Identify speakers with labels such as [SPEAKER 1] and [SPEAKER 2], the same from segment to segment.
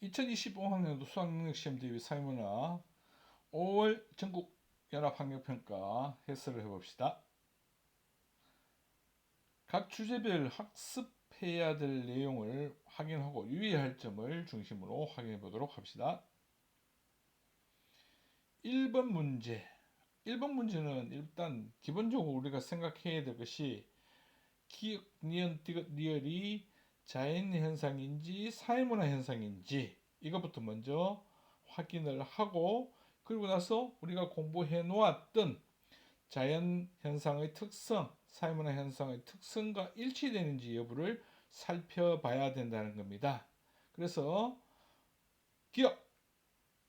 [SPEAKER 1] 2025학년도 수학능력시험 대비 사회문화 5월 전국 연합학력평가 해설을 해봅시다. 각 주제별 학습해야 될 내용을 확인하고 유의할 점을 중심으로 확인해 보도록 합시다. 1번 문제. 1번 문제는 일단 기본적으로 우리가 생각해야 될 것이 기억, 니은, 디귿, 리을이 자연현상인지 사회문화현상인지 이것부터 먼저 확인을 하고, 그리고 나서 우리가 공부해 놓았던 자연현상의 특성, 사회문화현상의 특성과 일치되는지 여부를 살펴봐야 된다는 겁니다. 그래서 기억,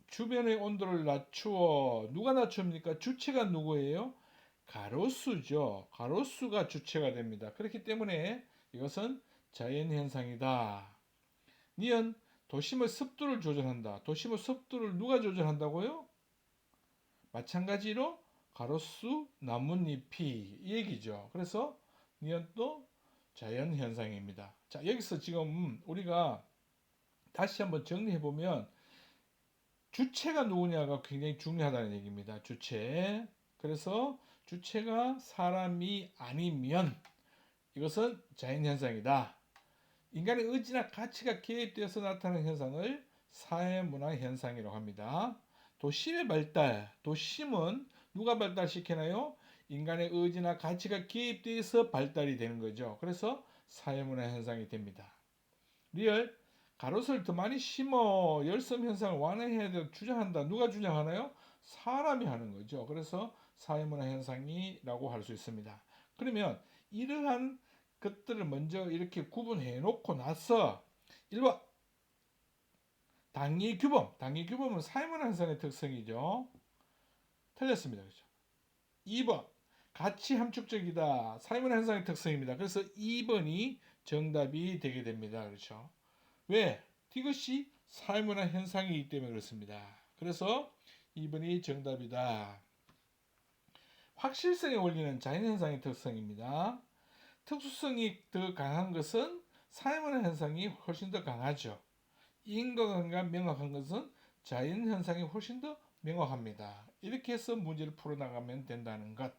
[SPEAKER 1] 주변의 온도를 낮추어. 누가 낮춥니까? 주체가 누구예요? 가로수죠. 가로수가 주체가 됩니다. 그렇기 때문에 이것은 자연현상이다. 니은 도심의 습도를 조절한다. 도심의 습도를 누가 조절한다고요? 마찬가지로 가로수, 나뭇잎이 이 얘기죠. 그래서 니은도 자연현상입니다. 자, 여기서 지금 우리가 다시 한번 정리해보면 주체가 누구냐가 굉장히 중요하다는 얘기입니다. 주체. 그래서 주체가 사람이 아니면 이것은 자연현상이다. 인간의 의지나 가치가 개입되어서 나타나는 현상을 사회문화현상이라고 합니다. 도심의 발달, 도심은 누가 발달시키나요? 인간의 의지나 가치가 개입되어서 발달이 되는 거죠. 그래서 사회문화현상이 됩니다. 리얼, 가로수를 더 많이 심어 열섬 현상을 완화해야 되고 주장한다. 누가 주장하나요? 사람이 하는 거죠. 그래서 사회문화 현상이라고 할 수 있습니다. 그러면 이러한 것들을 먼저 이렇게 구분해 놓고 나서 1번 당위규범. 당위규범은 사회문화 현상의 특성이죠. 틀렸습니다. 그렇죠? 2번 가치 함축적이다. 사회문화 현상의 특성입니다. 그래서 2번이 정답이 되게 됩니다. 그렇죠? 왜? 이것이 사회문화 현상이기 때문에 그렇습니다. 그래서 2번이 정답이다. 확실성의 원리는 자연현상의 특성입니다. 특수성이 더 강한 것은 사회문화 현상이 훨씬 더 강하죠. 인과관계가 명확한 것은 자연현상이 훨씬 더 명확합니다. 이렇게 해서 문제를 풀어나가면 된다는 것.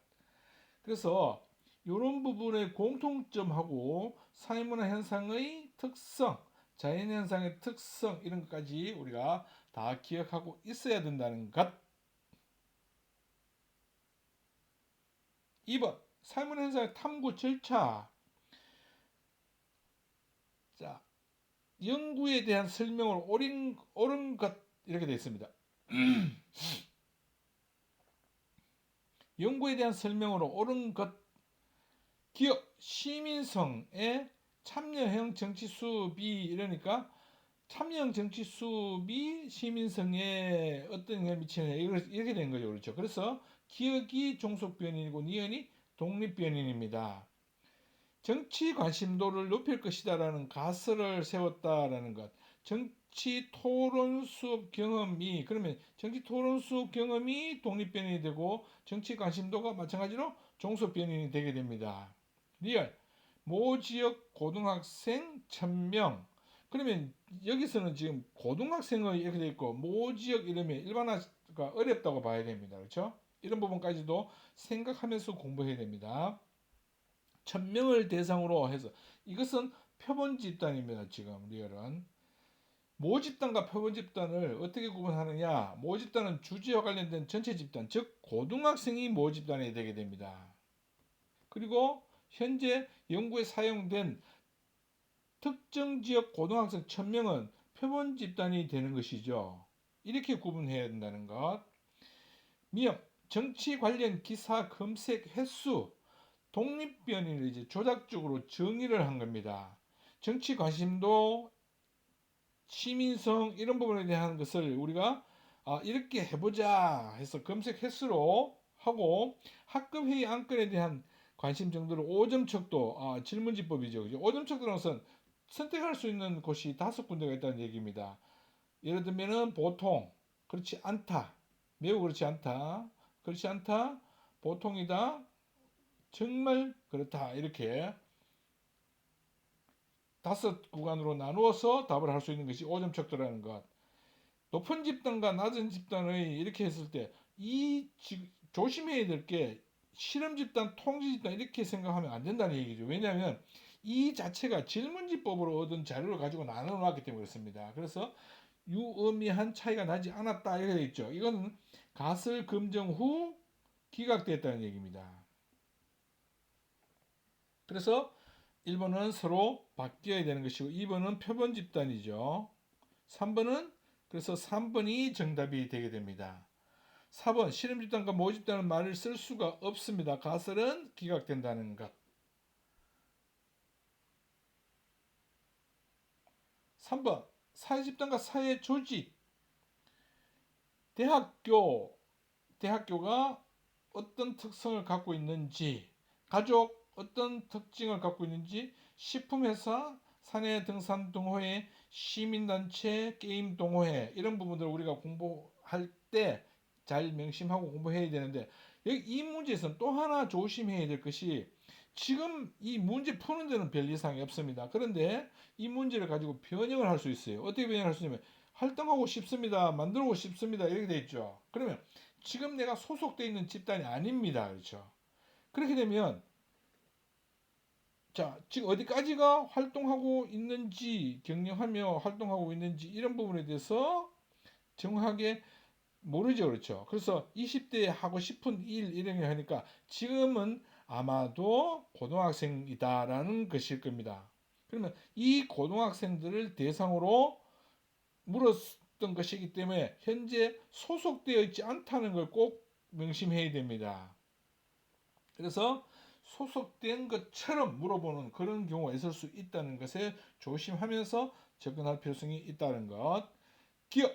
[SPEAKER 1] 그래서 이런 부분의 공통점하고 사회문화 현상의 특성, 자연현상의 특성 이런 것까지 우리가 다 기억하고 있어야 된다는 것. 2번 사회문화 현상의 탐구 절차. 자, 연구에 대한 설명을 옳은 것 이렇게 되어 있습니다. 연구에 대한 설명으로 옳은 것. 기업 시민성의 참여형 정치 수업이 이러니까 참여형 정치 수업이 시민성에 어떤 영향을 미치느냐 이렇게 된 거죠. 그렇죠. 그래서 기억이 종속변인이고 니은이 독립변인입니다. 정치 관심도를 높일 것이다라는 가설을 세웠다라는 것. 정치 토론 수업 경험이, 그러면 정치 토론 수업 경험이 독립변인이 되고 정치 관심도가 마찬가지로 종속변인이 되게 됩니다. 리얼 모 지역 고등학생 1000명. 그러면 여기서는 지금 고등학생의 이렇게 돼 있고 모 지역 이러면 일반화가 어렵다고 봐야 됩니다. 그렇죠? 이런 부분까지도 생각하면서 공부해야 됩니다. 1000명을 대상으로 해서 이것은 표본 집단입니다. 지금 리얼은 모집단과 표본 집단을 어떻게 구분하느냐. 모집단은 주제와 관련된 전체 집단, 즉 고등학생이 모집단이 되게 됩니다. 그리고 현재 연구에 사용된 특정 지역 고등학생 1000명은 표본 집단이 되는 것이죠. 이렇게 구분해야 된다는 것. 미역 정치 관련 기사 검색 횟수. 독립변인을 이제 조작적으로 정의를 한 겁니다. 정치 관심도, 시민성 이런 부분에 대한 것을 우리가 이렇게 해보자 해서 검색 횟수로 하고, 학급회의 안건에 대한 관심 정도를 5점 척도, 질문지법이죠. 5점 척도는 것은 선택할 수 있는 곳이 5군데가 있다는 얘기입니다. 예를 들면은 보통, 그렇지 않다, 매우 그렇지 않다, 그렇지 않다, 보통이다, 정말 그렇다, 이렇게 5 구간으로 나누어서 답을 할 수 있는 것이 5점 척도라는 것. 높은 집단과 낮은 집단의 이렇게 했을 때 이 조심해야 될 게 실험 집단, 통지 집단 이렇게 생각하면 안 된다는 얘기죠. 왜냐하면 이 자체가 질문지법으로 얻은 자료를 가지고 나눠 놨기 때문에 그렇습니다. 그래서 유의미한 차이가 나지 않았다 이렇게 되어 있죠. 이건 가설 검증 후 기각됐다는 얘기입니다. 그래서 1번은 서로 바뀌어야 되는 것이고 2번은 표본 집단이죠. 3번은 그래서 3번이 정답이 되게 됩니다. 4번 실험 집단과 모의 집단은 말을 쓸 수가 없습니다. 가설은 기각된다는 것. 3번 사회 집단과 사회 조직. 대학교가 어떤 특성을 갖고 있는지, 가족 어떤 특징을 갖고 있는지, 식품회사, 사내 등산 동호회, 시민단체, 게임 동호회 이런 부분들을 우리가 공부할 때 잘 명심하고 공부해야 되는데 여기 이 문제에서는 또 하나 조심해야 될 것이 지금 이 문제 푸는 데는 별 이상이 없습니다. 그런데 이 문제를 가지고 변형을 할 수 있어요. 어떻게 변형할 수 있냐면 활동하고 싶습니다. 만들고 싶습니다. 이렇게 돼 있죠. 그러면 지금 내가 소속돼 있는 집단이 아닙니다. 그렇죠? 그렇게 되면 자, 지금 어디까지가 활동하고 있는지 경영하며 활동하고 있는지 이런 부분에 대해서 정확하게 모르죠. 그렇죠? 그래서 20대에 하고 싶은 일 이런 게 하니까 지금은 아마도 고등학생이다라는 것일 겁니다. 그러면 이 고등학생들을 대상으로 물었던 것이기 때문에 현재 소속되어 있지 않다는 걸 꼭 명심해야 됩니다. 그래서 소속된 것처럼 물어보는 그런 경우가 있을 수 있다는 것에 조심하면서 접근할 필요성이 있다는 것. 기업,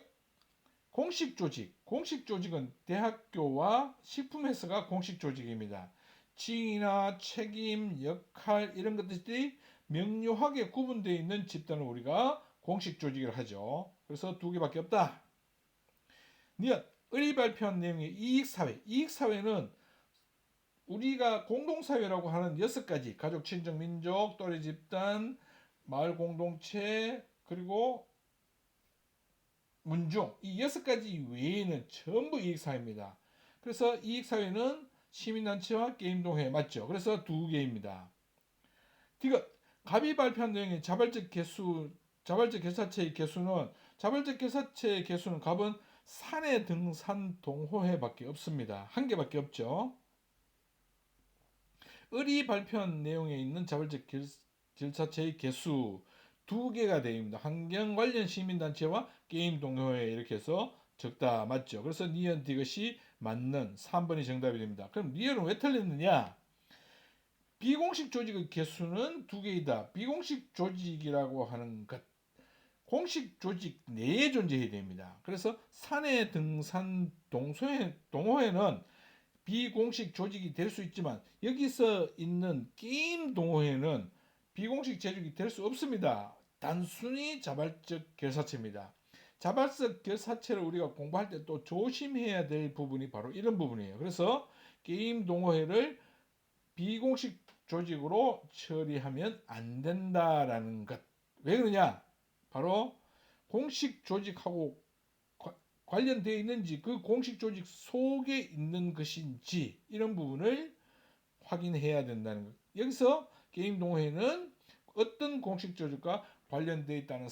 [SPEAKER 1] 공식 조직. 공식 조직은 대학교와 식품회사가 공식 조직입니다. 지위나 책임, 역할 이런 것들이 명료하게 구분되어 있는 집단을 우리가 공식 조직을 하죠. 그래서 2개밖에 없다. 니엇, 의리 발표한 내용의 이익사회. 이익사회는 우리가 공동사회라고 하는 6가지 가족, 친족, 민족, 또래 집단, 마을 공동체 그리고 문중 이 6가지 외에는 전부 이익사회입니다. 그래서 이익사회는 시민단체와 게임동회 맞죠? 그래서 2개입니다. 디귿, 갑이 발표한 내용의 자발적 결사체의 개수는 자발적 결사체의 개수는 갑은 산에 등산 동호회밖에 없습니다. 1개밖에 없죠. 을이 발표한 내용에 있는 자발적 결사체의 개수 2개가 되어있습니다. 환경 관련 시민단체와 게임 동호회 이렇게 해서 적다 맞죠. 그래서 니은 디귿이 맞는 3번이 정답이 됩니다. 그럼 니은은 왜 틀렸느냐? 비공식 조직의 개수는 2개이다. 비공식 조직이라고 하는 것 공식 조직 내에 존재해야 됩니다. 그래서 사내 등산 동호회는 비공식 조직이 될 수 있지만 여기서 있는 게임 동호회는 비공식 조직이 될 수 없습니다. 단순히 자발적 결사체입니다. 자발적 결사체를 우리가 공부할 때 또 조심해야 될 부분이 바로 이런 부분이에요. 그래서 게임 동호회를 비공식 조직으로 처리하면 안 된다라는 것. 왜 그러냐? 바로 공식 조직하고 관련되어 있는지 그 공식 조직 속에 있는 것인지 이런 부분을 확인해야 된다는 것. 여기서 게임 동호회는 어떤 공식 조직과 관련되어 있다는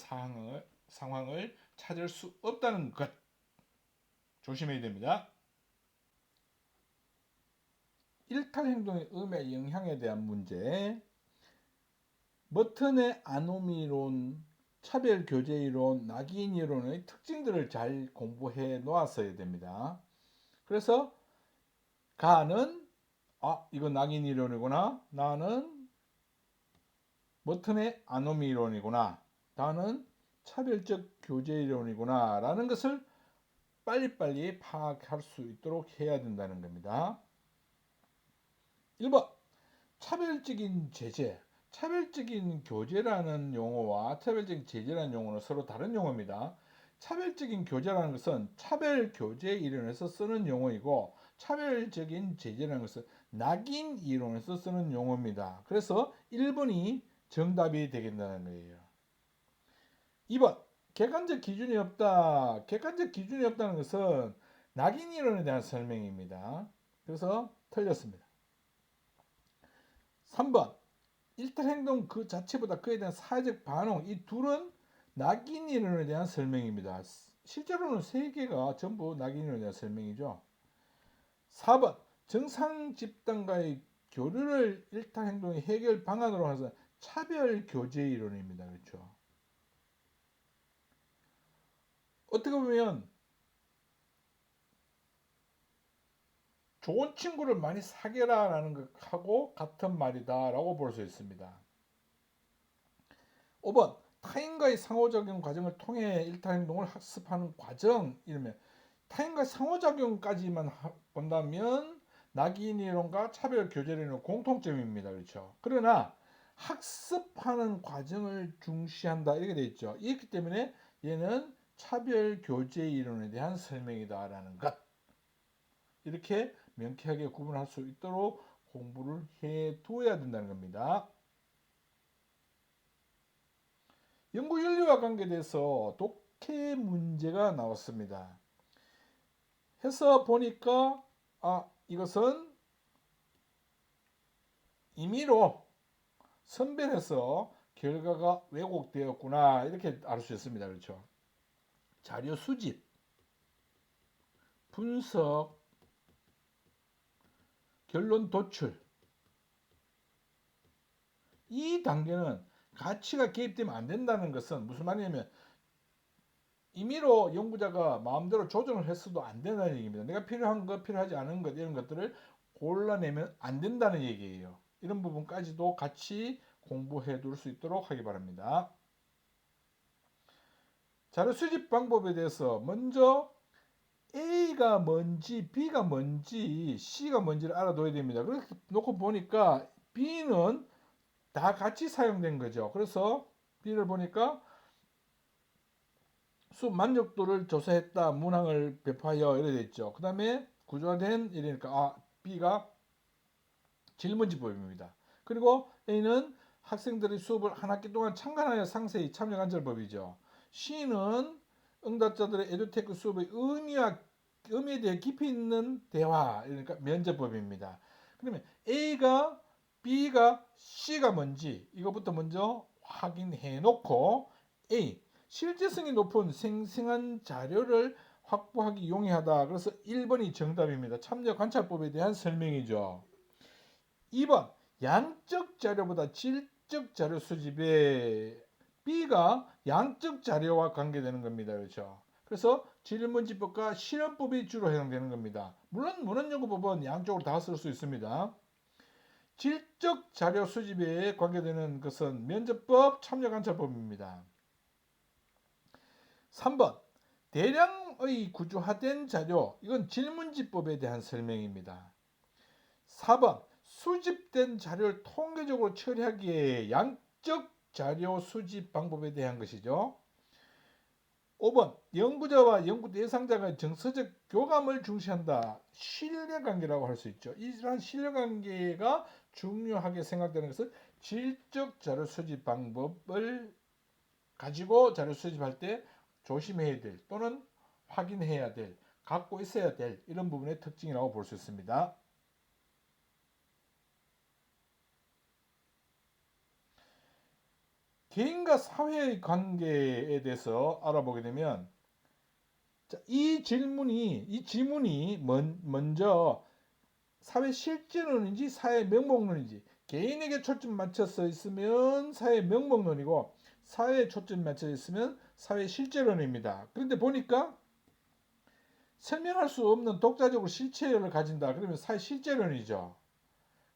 [SPEAKER 1] 상황을 찾을 수 없다는 것 조심해야 됩니다. 일탈 행동의 의미와 영향에 대한 문제. 머튼의 아노미론, 차별교제이론, 낙인이론의 특징들을 잘 공부해 놓았어야 됩니다. 그래서 가는 이건 낙인이론이구나. 나는 머튼의 아노미이론이구나. 나는 차별적 교제이론이구나 라는 것을 빨리빨리 파악할 수 있도록 해야 된다는 겁니다. 1번 차별적인 제재. 차별적인 교제라는 용어와 차별적인 제재라는 용어는 서로 다른 용어입니다. 차별적인 교제라는 것은 차별 교제 이론에서 쓰는 용어이고 차별적인 제재라는 것은 낙인 이론에서 쓰는 용어입니다. 그래서 1번이 정답이 되겠다는 거예요. 2번 객관적 기준이 없다. 객관적 기준이 없다는 것은 낙인 이론에 대한 설명입니다. 그래서 틀렸습니다. 3번 일탈 행동 그 자체보다 그에 대한 사회적 반응, 이 둘은 낙인 이론에 대한 설명입니다. 실제로는 3개가 전부 낙인 이론에 대한 설명이죠. 4번 정상 집단과의 교류를 일탈 행동의 해결 방안으로 해서 차별 교제 이론입니다. 그렇죠? 어떻게 보면 좋은 친구를 많이 사귀라 라는 것하고 같은 말이다 라고 볼 수 있습니다. 5번 타인과의 상호작용 과정을 통해 일탈행동을 학습하는 과정, 이러면 타인과 상호작용까지만 본다면 낙인이론과 차별교제론의 공통점입니다. 그렇죠? 그러나 학습하는 과정을 중시한다 이렇게 되어 있죠. 이렇기 때문에 얘는 차별교제 이론에 대한 설명이다라는 것, 이렇게 명쾌하게 구분할 수 있도록 공부를 해두어야 된다는 겁니다. 연구 연료와 관계돼서 독해 문제가 나왔습니다. 해서 보니까 이것은 임의로 선별해서 결과가 왜곡되었구나 이렇게 알 수 있습니다. 그렇죠? 자료 수집, 분석, 결론 도출, 이 단계는 가치가 개입되면 안 된다는 것은 무슨 말이냐면 임의로 연구자가 마음대로 조정을 했어도 안 된다는 얘기입니다. 내가 필요한 것, 필요하지 않은 것 이런 것들을 골라내면 안 된다는 얘기예요. 이런 부분까지도 같이 공부해 둘 수 있도록 하기 바랍니다. 자료 수집 방법에 대해서 먼저 A가 뭔지 B가 뭔지 C가 뭔지를 알아둬야 됩니다. 그렇게 놓고 보니까 B는 다 같이 사용된 거죠. 그래서 B를 보니까 수업 만족도를 조사했다, 문항을 배포하여 이래 됐죠. 그 다음에 구조화된 이러니까 B가 질문지법입니다. 그리고 A는 학생들이 수업을 한 학기 동안 참관하여 상세히 참여 관찰법이죠. C는 응답자들의 에듀테크 수업의 의미에 대해 깊이 있는 대화, 그러니까 면접법입니다. 그러면 A가 B가 C가 뭔지 이것부터 먼저 확인해 놓고 A 실제성이 높은 생생한 자료를 확보하기 용이하다. 그래서 1번이 정답입니다. 참여 관찰법에 대한 설명이죠. 2번 양적 자료보다 질적 자료 수집에 B가 양적 자료와 관계되는 겁니다. 그렇죠? 그래서 질문지법과 실험법이 주로 해당되는 겁니다. 물론 문헌연구법은 양쪽으로 다 쓸 수 있습니다. 질적 자료 수집에 관계되는 것은 면접법, 참여관찰법입니다. 3번 대량의 구조화된 자료, 이건 질문지법에 대한 설명입니다. 4번 수집된 자료를 통계적으로 처리하기에 양적 자료 수집 방법에 대한 것이죠. 5번 연구자와 연구 대상자가 정서적 교감을 중시한다. 신뢰관계라고 할 수 있죠. 이러한 신뢰관계가 중요하게 생각되는 것은 질적 자료 수집 방법을 가지고 자료 수집할 때 조심해야 될 또는 확인해야 될, 갖고 있어야 될 이런 부분의 특징이라고 볼 수 있습니다. 개인과 사회의 관계에 대해서 알아보게 되면 이 질문이 먼저 사회 실질론인지 사회 명목론인지, 개인에게 초점 맞춰서 있으면 사회 명목론이고 사회에 초점 맞춰 있으면 사회 실제론입니다. 그런데 보니까 설명할 수 없는 독자적으로 실체를 가진다. 그러면 사회 실제론이죠.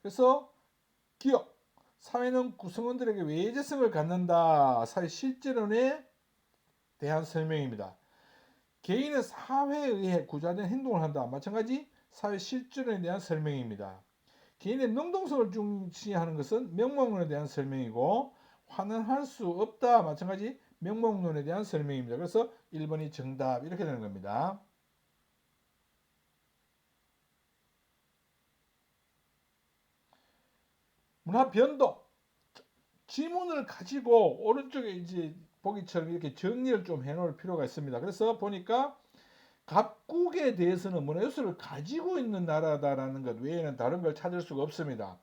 [SPEAKER 1] 그래서 기업, 사회는 구성원들에게 외제성을 갖는다. 사회 실제론에 대한 설명입니다. 개인은 사회에 의해 구조화된 행동을 한다. 마찬가지 사회 실존에 대한 설명입니다. 개인의 능동성을 중시하는 것은 명목론에 대한 설명이고 환원할 수 없다. 마찬가지 명목론에 대한 설명입니다. 그래서 1번이 정답 이렇게 되는 겁니다. 문화 변동, 지문을 가지고 오른쪽에 이제 보기처럼 이렇게 정리를 좀 해놓을 필요가 있습니다. 그래서 보니까 각국에 대해서는 문화유산을 가지고 있는 나라다라는 것 외에는 다른 걸 찾을 수가 없습니다.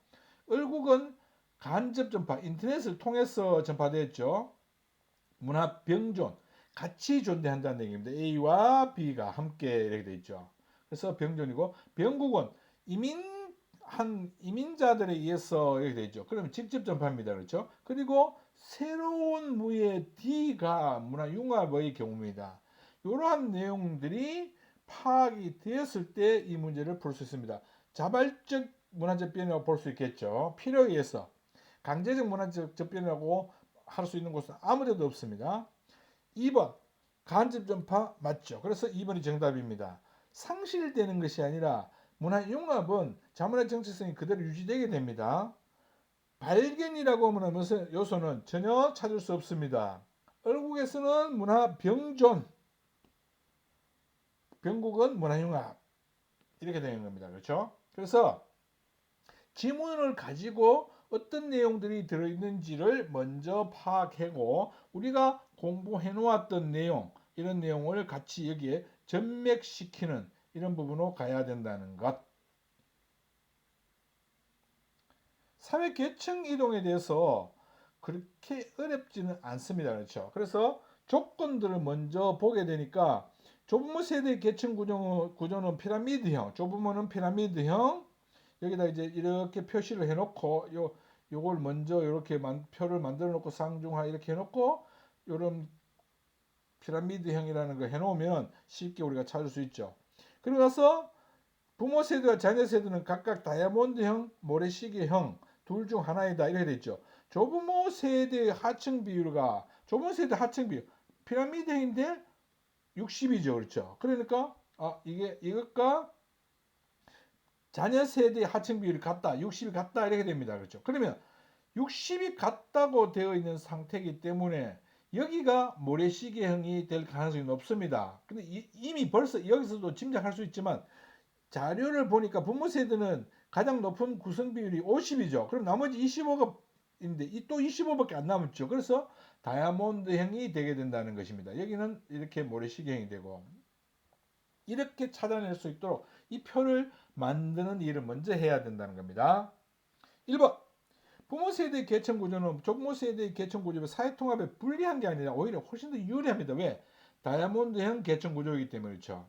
[SPEAKER 1] 을국은 간접 전파, 인터넷을 통해서 전파되었죠. 문화 병존, 같이 존재한다는 얘기입니다. A와 B가 함께 이렇게 되어 있죠. 그래서 병존이고, 병국은 이민자들에 의해서 이렇게 되어 있죠. 그러면 직접 전파입니다. 그렇죠? 그리고 새로운 무의 D가 문화융합의 경우입니다. 이러한 내용들이 파악이 되었을 때 이 문제를 풀 수 있습니다. 자발적 문화적 변이라고 볼 수 있겠죠. 필요에 의해서. 강제적 문화적 변이라고 할 수 있는 곳은 아무데도 없습니다. 2번 간접 전파 맞죠. 그래서 2번이 정답입니다. 상실되는 것이 아니라 문화융합은 자문화 정체성이 그대로 유지되게 됩니다. 발견이라고 하는 요소는 전혀 찾을 수 없습니다. 얼국에서는 문화 병존, 병국은 문화융합 이렇게 되는 겁니다. 그렇죠? 그래서 지문을 가지고 어떤 내용들이 들어있는지를 먼저 파악하고 우리가 공부해 놓았던 내용, 이런 내용을 같이 여기에 전맥시키는 이런 부분으로 가야 된다는 것. 사회 계층 이동에 대해서 그렇게 어렵지는 않습니다. 그렇죠? 그래서 조건들을 먼저 보게 되니까 조부모 세대의 계층 구조는 피라미드형, 조부모는 피라미드형, 여기다 이제 이렇게 표시를 해놓고 요걸 먼저 이렇게 표를 만들어 놓고 상중하 이렇게 해놓고 요런 피라미드형이라는 거 해놓으면 쉽게 우리가 찾을 수 있죠. 그리고 나서 부모 세대와 자녀 세대는 각각 다이아몬드형, 모래시계형 둘 중 하나이다 이렇게 돼 있죠. 조부모 세대의 하층 비율가 조부모 세대 하층 비율 피라미드형인데 60이죠, 그렇죠? 그러니까 이게 이것과 자녀 세대의 하층 비율이 같다, 60이 같다 이렇게 됩니다, 그렇죠? 그러면 60이 같다고 되어 있는 상태이기 때문에 여기가 모래시계형이 될 가능성이 높습니다. 근데 이미 벌써 여기서도 짐작할 수 있지만 자료를 보니까 부모 세대는 가장 높은 구성 비율이 50이죠. 그럼 나머지 25가 있는데 이 또 25밖에 안 남았죠. 그래서 다이아몬드형이 되게 된다는 것입니다. 여기는 이렇게 모래시계형이 되고 이렇게 찾아낼 수 있도록 이 표를 만드는 일을 먼저 해야 된다는 겁니다. 1번 부모 세대의 계층 구조는 조부모 세대의 계층 구조가 사회 통합에 불리한 게 아니라 오히려 훨씬 더 유리합니다. 왜? 다이아몬드형 계층 구조이기 때문에 그렇죠.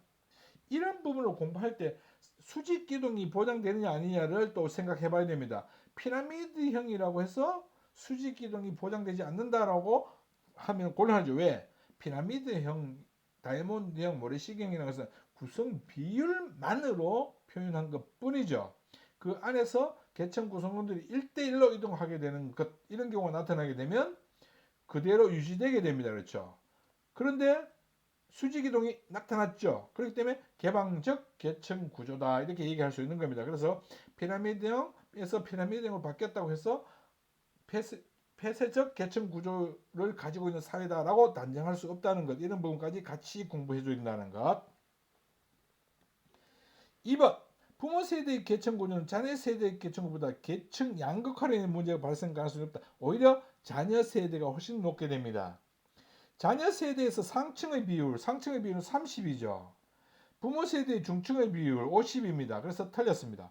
[SPEAKER 1] 이런 부분을 공부할 때 수직 기둥이 보장되느냐 아니냐를 또 생각해 봐야 됩니다. 피라미드형이라고 해서 수직 기둥이 보장되지 않는다라고 하면 곤란하죠. 왜? 피라미드형, 다이아몬드형, 모래시계형이라는 것은 구성 비율만으로 표현한 것 뿐이죠. 그 안에서 계층 구성원들이 1대1로 이동하게 되는 것, 이런 경우가 나타나게 되면 그대로 유지되게 됩니다. 그렇죠. 그런데 수직이동이 나타났죠. 그렇기 때문에 개방적 계층 구조다 이렇게 얘기할 수 있는 겁니다. 그래서 피라미드형에서 피라미드형으로 바뀌었다고 해서 폐쇄적 계층 구조를 가지고 있는 사회다라고 단정할 수 없다는 것, 이런 부분까지 같이 공부해 준다는 것. 2번 부모 세대의 계층 구조는 자녀 세대의 계층 구조보다 계층 양극화라는 문제가 발생 가능성이 없다. 오히려 자녀 세대가 훨씬 높게 됩니다. 자녀 세대에서 상층의 비율은 30이죠. 부모 세대의 중층의 비율 50입니다. 그래서 틀렸습니다.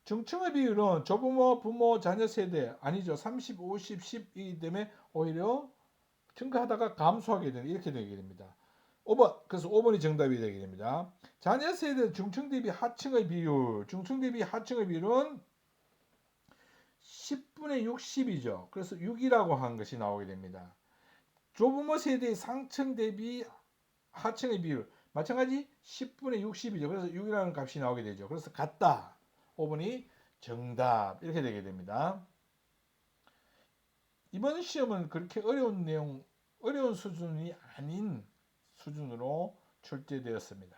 [SPEAKER 1] 중층의 비율은 조부모, 부모, 자녀 세대 아니죠. 30, 50, 10이기 때문에 오히려 증가하다가 감소하게 되는 이렇게 되게 됩니다. 5번, 그래서 5번이 정답이 되게 됩니다. 자녀 세대 중층 대비 하층의 비율, 중층 대비 하층의 비율은 10분의 60이죠. 그래서 6이라고 한 것이 나오게 됩니다. 조부모 세대의 상층 대비 하층의 비율 마찬가지 10분의 60이죠. 그래서 6이라는 값이 나오게 되죠. 그래서 같다. 5번이 정답 이렇게 되게 됩니다. 이번 시험은 그렇게 어려운 수준이 아닌 수준으로 출제되었습니다.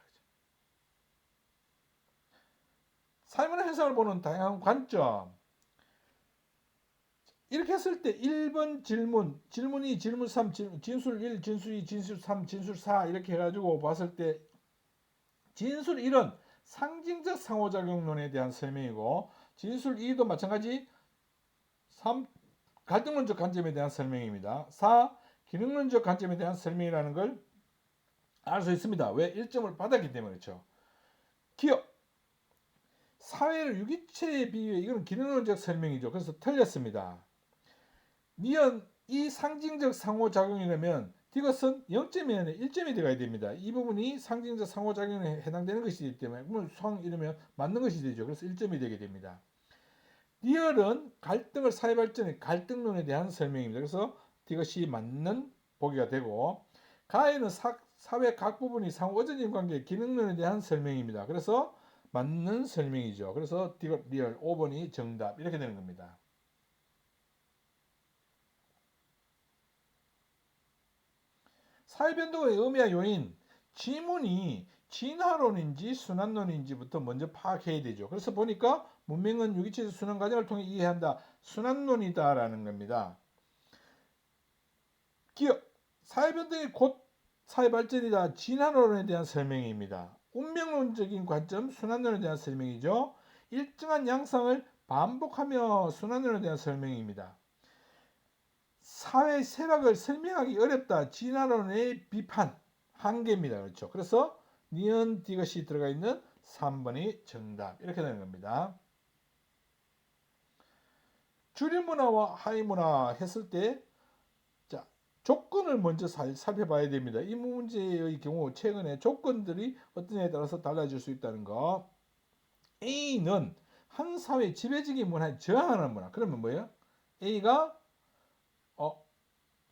[SPEAKER 1] 삶의 현상을 보는 다양한 관점. 이렇게 했을 때 1번 질문이 질문 3, 진술 1, 진술 2, 진술 3, 진술 4 이렇게 해가지고 봤을 때 진술 1은 상징적 상호작용론에 대한 설명이고 진술 2도 마찬가지 갈등론적 관점에 대한 설명입니다. 4. 기능론적 관점에 대한 설명이라는 걸 알 수 있습니다. 왜? 1점을 받았기 때문에 그렇죠. 기억. 사회를 유기체에 비유해 이건 기능론적 설명이죠. 그래서 틀렸습니다. 니은 이 상징적 상호작용이라면 디귿은 0점이 아니라 1점이 들어가야 됩니다. 이 부분이 상징적 상호작용에 해당되는 것이기 때문에 그러면 상 이러면 맞는 것이 되죠. 그래서 1점이 되게 됩니다. 리얼은 갈등을 사회발전의 갈등론에 대한 설명입니다. 그래서 디귿이 맞는 보기가 되고 가에는 사회 각 부분이 상호 의존적 관계의 기능론에 대한 설명입니다. 그래서 맞는 설명이죠. 그래서 디귿 리얼 5번이 정답 이렇게 되는 겁니다. 사회변동의 의미와 요인, 지문이 진화론인지 순환론인지부터 먼저 파악해야 되죠. 그래서 보니까 문명은 유기체적 순환 과정을 통해 이해한다. 순환론이다라는 겁니다. 기억, 사회변동이 곧 사회발전이다. 진화론에 대한 설명입니다. 운명론적인 관점, 순환론에 대한 설명이죠. 일정한 양상을 반복하며 순환론에 대한 설명입니다. 사회 세락을 설명하기 어렵다. 진화론의 비판, 한계입니다. 그렇죠. 그래서 니은 디귿이 들어가 있는 3번이 정답. 이렇게 되는 겁니다. 주류문화와 하위문화 했을 때 자, 조건을 먼저 살펴봐야 됩니다. 이 문제의 경우 최근에 조건들이 어떠냐에 따라서 달라질 수 있다는 거. A는 한 사회 지배적인 문화에 저항하는 문화. 그러면 뭐예요? A가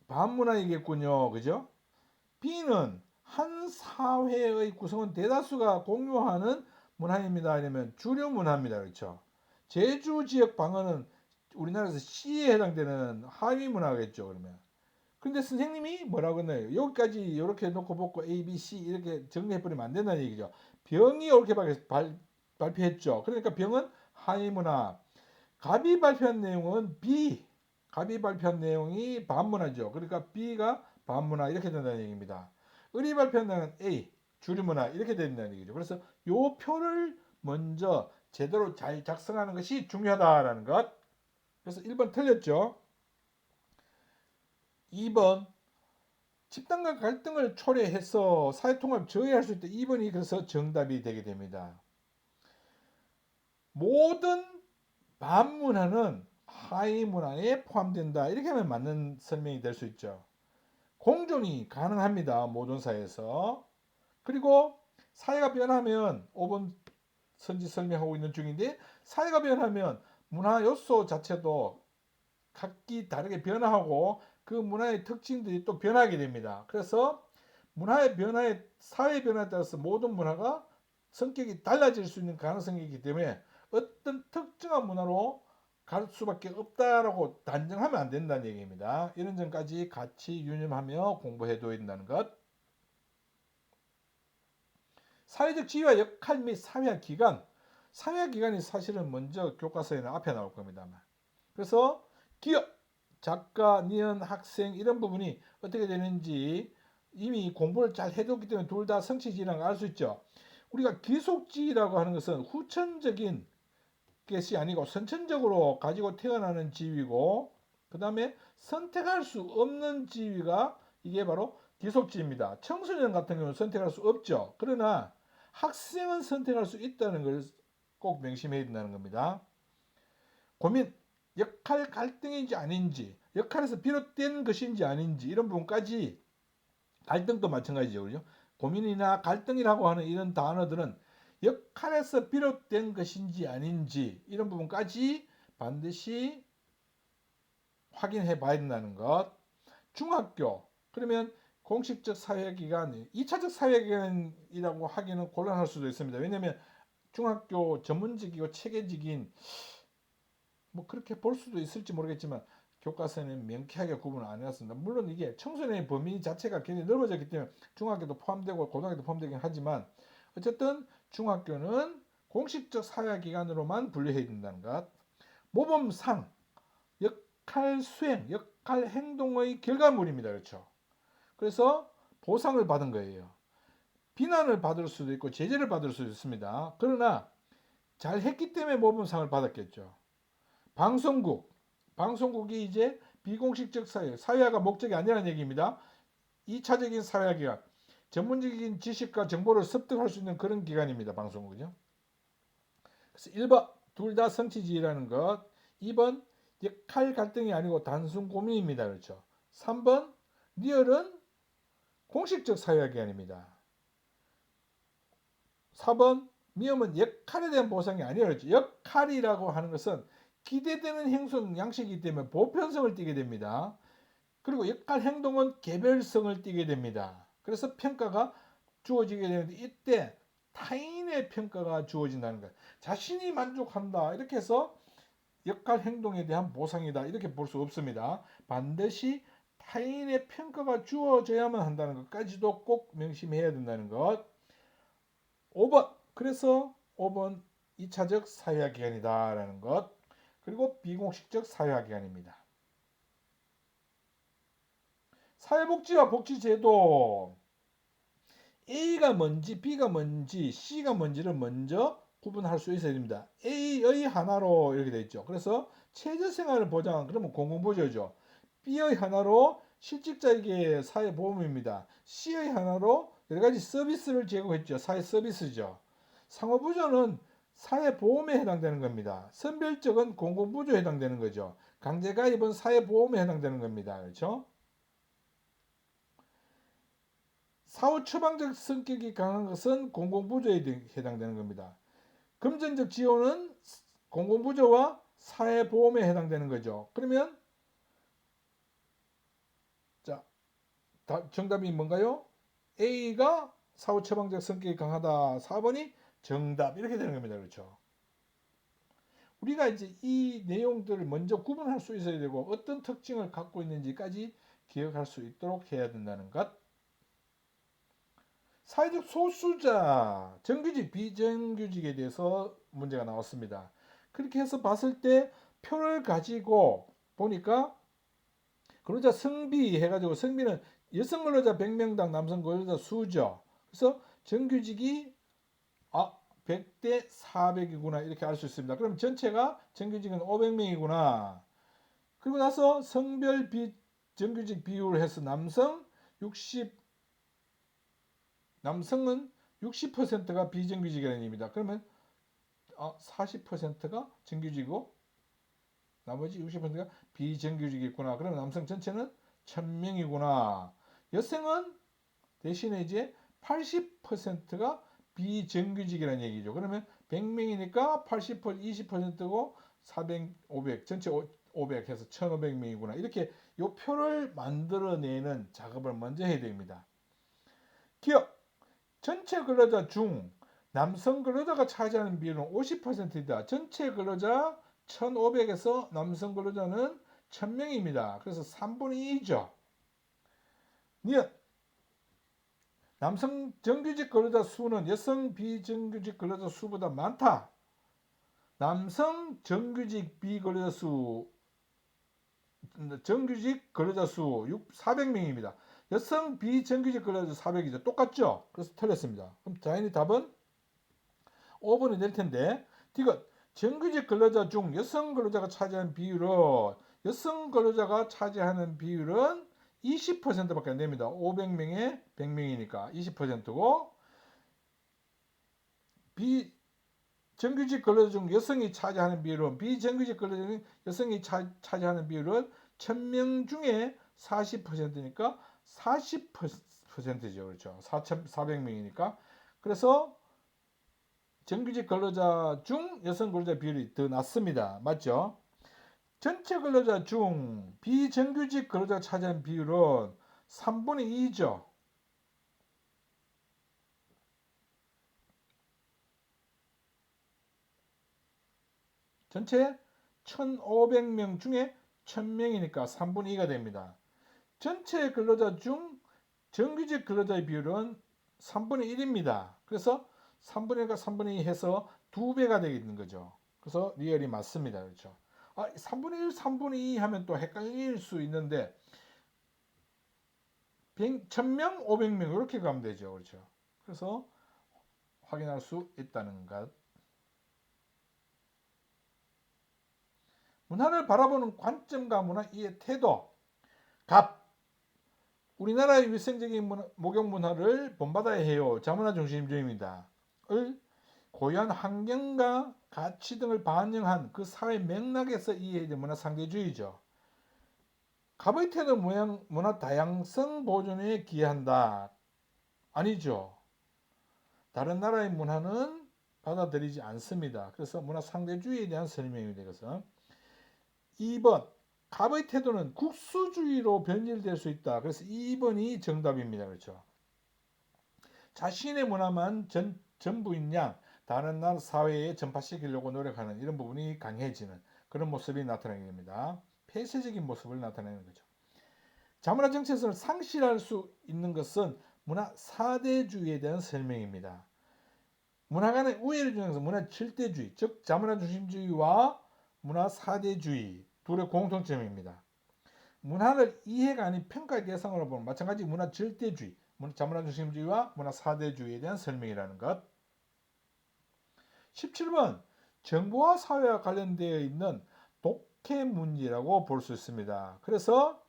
[SPEAKER 1] 반문화이겠군요. 그죠? B는 한 사회의 구성은 대다수가 공유하는 문화입니다. 아니면 주류 문화입니다. 그렇죠? 제주 지역 방언은 우리나라에서 C에 해당되는 하위 문화겠죠. 그러면. 근데 선생님이 뭐라고 했나요? 여기까지 이렇게 놓고 보고 A, B, C 이렇게 정리해버리면 안 된다는 얘기죠. 병이 이렇게 발표했죠. 그러니까 병은 하위 문화. 갑이 발표한 내용은 B. 갑이 발표한 내용이 반문화죠. 그러니까 B가 반문화 이렇게 된다는 얘기입니다. 을이 발표한 내용은 A. 주류문화 이렇게 된다는 얘기죠. 그래서 요 표를 먼저 제대로 잘 작성하는 것이 중요하다라는 것. 그래서 1번 틀렸죠. 2번 집단과 갈등을 초래해서 사회통합 저해할 수 있다. 2번이 그래서 정답이 되게 됩니다. 모든 반문화는 하위 문화에 포함된다. 이렇게 하면 맞는 설명이 될 수 있죠. 공존이 가능합니다. 모든 사회에서. 그리고 사회가 변하면 5번 선지 설명하고 있는 중인데 사회가 변하면 문화 요소 자체도 각기 다르게 변화하고 그 문화의 특징들이 또 변하게 됩니다. 그래서 문화의 변화에 사회 변화에 따라서 모든 문화가 성격이 달라질 수 있는 가능성이 있기 때문에 어떤 특정한 문화로 갈 수밖에 없다라고 단정하면 안 된다는 얘기입니다. 이런 점까지 같이 유념하며 공부해둬야 된다는 것. 사회적 지위와 역할 및 사회화 기간. 사회화 기간이 사실은 먼저 교과서에는 앞에 나올 겁니다. 그래서 기업, 작가, 니은, 학생 이런 부분이 어떻게 되는지 이미 공부를 잘 해뒀기 때문에 둘 다 성취지라는 걸 알 수 있죠. 우리가 기속지라고 하는 것은 후천적인 것이 아니고 선천적으로 가지고 태어나는 지위고 그 다음에 선택할 수 없는 지위가 이게 바로 기속지입니다. 청소년 같은 경우는 선택할 수 없죠. 그러나 학생은 선택할 수 있다는 걸 꼭 명심해야 된다는 겁니다. 고민, 역할 갈등인지 아닌지, 역할에서 비롯된 것인지 아닌지 이런 부분까지 갈등도 마찬가지죠. 그죠? 고민이나 갈등이라고 하는 이런 단어들은 역할에서 비롯된 것인지 아닌지 이런 부분까지 반드시 확인해 봐야 된다는 것. 중학교 그러면 공식적 사회기관, 2차적 사회기관이라고 하기는 곤란할 수도 있습니다. 왜냐하면 중학교 전문직이고 체계직인 뭐 그렇게 볼 수도 있을지 모르겠지만 교과서는 명쾌하게 구분을 안 해놨습니다. 물론 이게 청소년의 범위 자체가 굉장히 넓어졌기 때문에 중학교도 포함되고 고등학교도 포함되긴 하지만 어쨌든 중학교는 공식적 사회기관으로만 분류해야 된다는 것. 모범상, 역할 수행, 역할 행동의 결과물입니다. 그렇죠? 그래서 보상을 받은 거예요. 비난을 받을 수도 있고 제재를 받을 수도 있습니다. 그러나 잘 했기 때문에 모범상을 받았겠죠. 방송국, 방송국이 이제 비공식적 사회화가 목적이 아니라는 얘기입니다. 2차적인 사회화 기관, 전문적인 지식과 정보를 습득할 수 있는 그런 기관입니다. 방송국은요. 그래서 1번 둘 다 성취지라는 것, 2번 역할 갈등이 아니고 단순 고민입니다. 그렇죠. 3번 리얼은 공식적 사회화 기관입니다. 4번 미음은 역할에 대한 보상이 아니라 그렇죠. 역할이라고 하는 것은 기대되는 행동 양식이기 때문에 보편성을 띠게 됩니다. 그리고 역할 행동은 개별성을 띠게 됩니다. 그래서 평가가 주어지게 되는데 이때 타인의 평가가 주어진다는 거예요. 자신이 만족한다 이렇게 해서 역할 행동에 대한 보상이다 이렇게 볼 수 없습니다. 반드시 타인의 평가가 주어져야만 한다는 것까지도 꼭 명심해야 된다는 것. 5번 그래서 5번 2차적 사회화 기관이다라는 것. 그리고 비공식적 사회화 기관입니다. 사회복지와 복지제도 A가 뭔지 B가 뭔지 C가 뭔지를 먼저 구분할 수 있어야 됩니다. A의 하나로 이렇게 되어 있죠. 그래서 최저생활을 보장 그러면 공공보조죠. B의 하나로 실직자에게 사회보험입니다. C의 하나로 여러가지 서비스를 제공했죠. 사회서비스죠. 상호보조는 사회보험에 해당되는 겁니다. 선별적은 공공보조에 해당되는 거죠. 강제가입은 사회보험에 해당되는 겁니다. 그렇죠? 사후 처방적 성격이 강한 것은 공공부조에 해당되는 겁니다. 금전적 지원은 공공부조와 사회보험에 해당되는 거죠. 그러면 자 정답이 뭔가요? A가 사후 처방적 성격이 강하다. 4번이 정답 이렇게 되는 겁니다. 그렇죠? 우리가 이제 이 내용들을 먼저 구분할 수 있어야 되고 어떤 특징을 갖고 있는지까지 기억할 수 있도록 해야 된다는 것. 사회적 소수자, 정규직, 비정규직에 대해서 문제가 나왔습니다. 그렇게 해서 봤을 때 표를 가지고 보니까 근로자 성비 해가지고 성비는 여성 근로자 100명당 남성 근로자 수죠. 그래서 정규직이 100대 400이구나 이렇게 알 수 있습니다. 그럼 전체가 정규직은 500명이구나. 그리고 나서 성별 비정규직 비율을 해서 남성은 60%가 비정규직이라는 얘기입니다. 그러면 40%가 정규직이고 나머지 60%가 비정규직이구나. 그러면 남성 전체는 1000명이구나. 여성은 대신에 이제 80%가 비정규직이라는 얘기죠. 그러면 100명이니까 80% 20%고 400, 500 전체 500 해서 1500명이구나. 이렇게 이 표를 만들어내는 작업을 먼저 해야 됩니다. 기업 전체 근로자 중 남성 근로자가 차지하는 비율은 50%이다. 전체 근로자 1500에서 남성 근로자는 1000명입니다. 그래서 3분의 2죠. 니은 남성 정규직 근로자 수는 여성 비정규직 근로자 수보다 많다. 남성 정규직 비근로자 수 정규직 근로자 수 400명입니다. 여성 비정규직 근로자 수 400이죠. 똑같죠? 그래서 틀렸습니다. 그럼 당연히 답은 5번이 될 텐데 디귿 정규직 근로자 중 여성 근로자가 차지하는 비율은 여성 근로자가 차지하는 비율은 20%밖에 안 됩니다. 500명에 100명이니까 20%고 비정규직 근로자 중 여성이 차지하는 비율은 비정규직 근로자 중 여성이 차지하는 비율은 1000명 중에 40%니까 40%죠. 그렇죠. 4,400명이니까. 그래서 정규직 근로자 중 여성 근로자 비율이 더 낮습니다. 맞죠? 전체 근로자 중 비정규직 근로자가 차지하는 비율은 3분의 2죠. 전체 1500명 중에 1000명이니까 3분의 2가 됩니다. 전체 근로자 중 정규직 근로자의 비율은 3분의 1입니다. 그래서 3분의 1과 3분의 2 해서 2배가 되는 거죠. 그래서 리얼이 맞습니다. 그렇죠. 3분의 1, 3분의 2 하면 또 헷갈릴 수 있는데 1000명, 500명 이렇게 가면 되죠. 그렇죠. 그래서 확인할 수 있다는 것. 문화를 바라보는 관점과 문화 이해 태도. 갑. 우리나라의 위생적인 목욕 문화를 본받아야 해요. 자문화 중심주의입니다. 을. 고유한 환경과 가치 등을 반영한 그 사회 맥락에서 이해해야 될 문화 상대주의죠. 갑의 태도 문화 다양성 보존에 기여한다. 아니죠. 다른 나라의 문화는 받아들이지 않습니다. 그래서 문화 상대주의에 대한 설명입니다. 그래서 2번 갑의 태도는 국수주의로 변질될 수 있다. 그래서 2번이 정답입니다. 그렇죠. 자신의 문화만 전부인 양 다른 나라 사회에 전파시키려고 노력하는 이런 부분이 강해지는 그런 모습이 나타나게 됩니다. 폐쇄적인 모습을 나타내는 거죠. 자문화 정체성을 상실할 수 있는 것은 문화 사대주의에 대한 설명입니다. 문화 간의 우애를 주장해서 문화 7대주의, 즉 자문화 중심주의와 문화 사대주의 둘의 공통점입니다. 문화를 이해가 아닌 평가의 대상으로 보는 마찬가지 문화 7대주의, 자문화 중심주의와 문화 사대주의에 대한 설명이라는 것. 17번 정보와 사회와 관련되어 있는 독해 문제라고 볼 수 있습니다. 그래서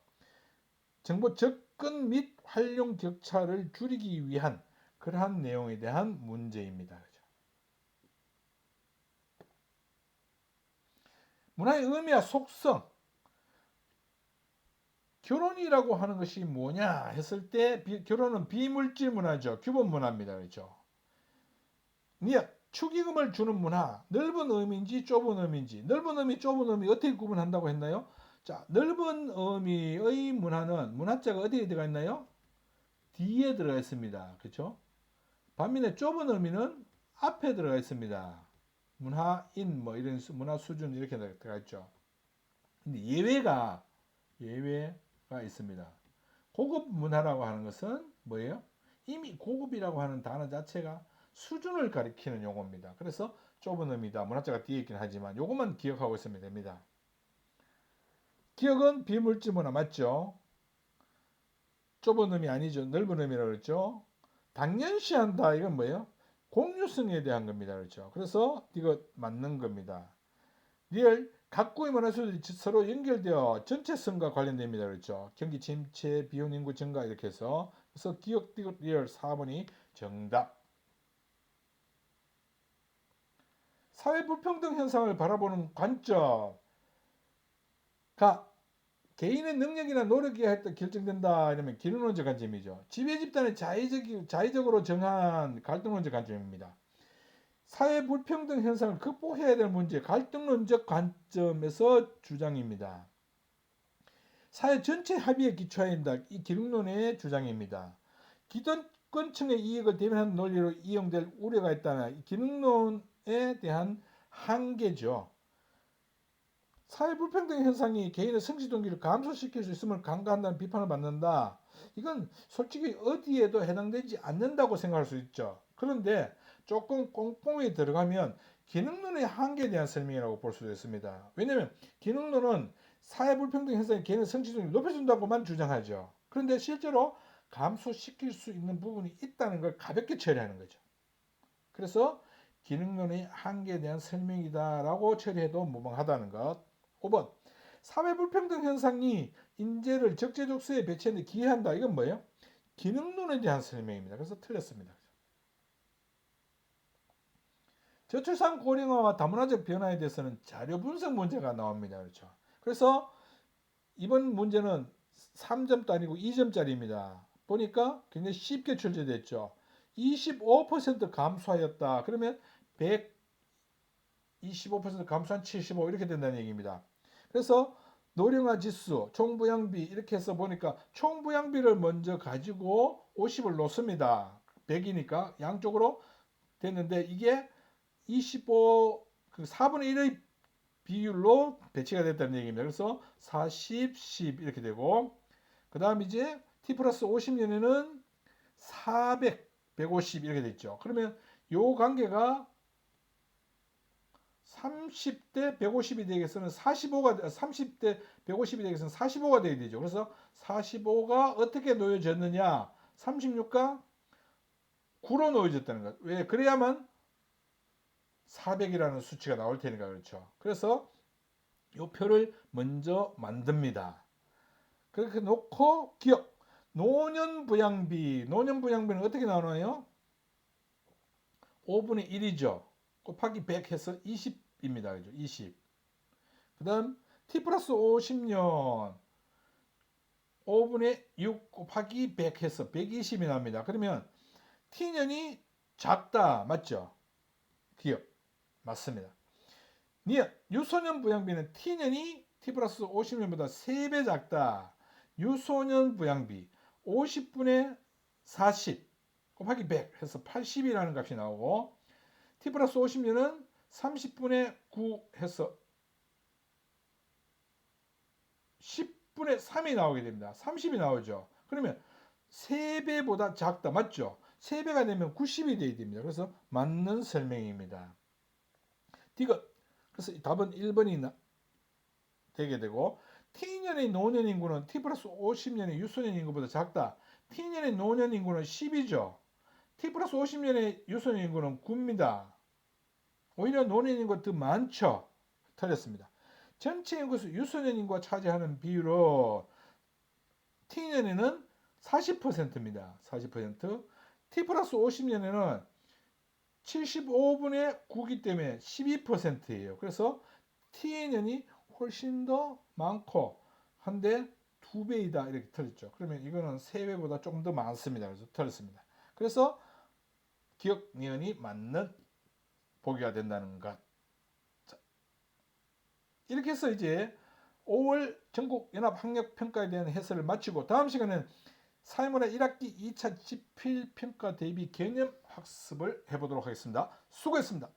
[SPEAKER 1] 정보 접근 및 활용 격차를 줄이기 위한 그러한 내용에 대한 문제입니다. 문화의 의미와 속성. 결혼이라고 하는 것이 뭐냐 했을 때 결혼은 비물질 문화죠. 규범 문화입니다. 그렇죠. 축의금을 주는 문화, 넓은 의미인지 좁은 의미인지, 넓은 의미, 좁은 의미 어떻게 구분한다고 했나요? 자, 넓은 의미의 문화는 문화자가 어디에 들어가 있나요? 뒤에 들어가 있습니다. 그렇죠? 반면에 좁은 의미는 앞에 들어가 있습니다. 문화인 뭐 이런 문화 수준 이렇게 들어가 있죠. 근데 예외가 있습니다. 고급 문화라고 하는 것은 뭐예요? 이미 고급이라고 하는 단어 자체가 수준을 가리키는 용어입니다. 그래서 좁은 의미다. 문화자가 뒤에 있긴 하지만 요것만 기억하고 있으면 됩니다. 기억은 비물질 문화 맞죠? 좁은 의미 아니죠. 넓은 의미라고 그랬죠. 당연시한다. 이건 뭐예요? 공유성에 대한 겁니다. 그렇죠. 그래서 이거 맞는 겁니다. 리얼 각국의 문화수들이 서로 연결되어 전체성과 관련됩니다. 그렇죠. 경기 침체, 비혼 인구 증가 이렇게 해서 그래서 기억 리얼 4번이 정답. 사회 불평등 현상을 바라보는 관점가 개인의 능력이나 노력에 따라 결정된다 이러면 기능론적 관점이죠. 지배 집단의 자의적으로 정한 갈등론적 관점입니다. 사회 불평등 현상을 극복해야 될 문제 갈등론적 관점에서 주장입니다. 사회 전체 합의에 기초해야 한다. 이 기능론의 주장입니다. 기득권층의 이익을 대변하는 논리로 이용될 우려가 있다는 이 기능론에 대한 한계죠. 사회 불평등 현상이 개인의 성취 동기를 감소시킬 수 있음을 간과한다는 비판을 받는다. 이건 솔직히 어디에도 해당되지 않는다고 생각할 수 있죠. 그런데 조금 꼼꼼히 들어가면 기능론의 한계에 대한 설명이라고 볼 수도 있습니다. 왜냐하면 기능론은 사회 불평등 현상이 개인의 성취 동기를 높여준다고만 주장하죠. 그런데 실제로 감소시킬 수 있는 부분이 있다는 걸 가볍게 처리하는 거죠. 그래서 기능론의 한계에 대한 설명이다라고 처리해도 무방하다는 것. 5번 사회 불평등 현상이 인재를 적재적소에 배치하는 데 기여한다. 이건 뭐예요? 기능론에 대한 설명입니다. 그래서 틀렸습니다. 저출산 고령화와 다문화적 변화에 대해서는 자료 분석 문제가 나옵니다. 그렇죠. 그래서 이번 문제는 3점도 아니고 2점짜리입니다. 보니까 굉장히 쉽게 출제됐죠. 25% 감소하였다. 그러면 125% 감소한 75 이렇게 된다는 얘기입니다. 그래서 노령화 지수, 총부양비 이렇게 해서 보니까 총부양비를 먼저 가지고 50을 놓습니다. 100이니까 양쪽으로 됐는데 이게 25, 그 4분의 1의 비율로 배치가 됐다는 얘기입니다. 그래서 40, 10 이렇게 되고 그 다음 이제 T 플러스 50년에는 400, 150 이렇게 됐죠. 그러면 요 관계가 30대 150이 되겠어는 45가 30대 150이 되겠어는 45가 되어야 되죠. 그래서 45가 어떻게 놓여졌느냐? 36과 9로 놓여졌다는 것. 왜? 그래야만 400이라는 수치가 나올 테니까 그렇죠. 그래서 요 표를 먼저 만듭니다. 그렇게 놓고 기억 노년부양비는 어떻게 나오나요? 5분의 1이죠. 곱하기 100 해서 20입니다. 그죠? 20. 그 다음 t 플러스 50년 5분의 6 곱하기 100 해서 120이 납니다. 그러면 t년이 작다. 맞죠? 기억. 맞습니다. 니은 유소년 부양비는 t년이 t 플러스 50년보다 3배 작다. 유소년 부양비 50분의 40 곱하기 100 해서 80이라는 값이 나오고 t 플러스 50년은 30분의 9 해서 10분의 3이 나오게 됩니다. 30이 나오죠. 그러면 3배보다 작다. 맞죠? 3배가 되면 90이 되어야 됩니다. 그래서 맞는 설명입니다. 디귿. 그래서 답은 1번이 되게 되고 t년의 노년 인구는 t 플러스 50년의 유소년 인구보다 작다. t년의 노년 인구는 10이죠. t 플러스 50년의 유소년 인구는 9입니다. 오히려 노년 인구가 더 많죠. 틀렸습니다. 전체 인구수 유소년 인구가 차지하는 비율은 t년에는 40%입니다. 40%. t 플러스 50년에는 75분의 9기 때문에 12%예요. 그래서 t년이 훨씬 더 많고 한데 2배이다 이렇게 틀렸죠. 그러면 이거는 3배보다 조금 더 많습니다. 그래서 틀렸습니다. 그래서 기억 니은이 맞는 보기가 된다는 것. 자, 이렇게 해서 이제 5월 전국 연합 학력 평가에 대한 해설을 마치고 다음 시간에는 사회문화 1학기 2차 지필평가 대비 개념 학습을 해보도록 하겠습니다. 수고했습니다.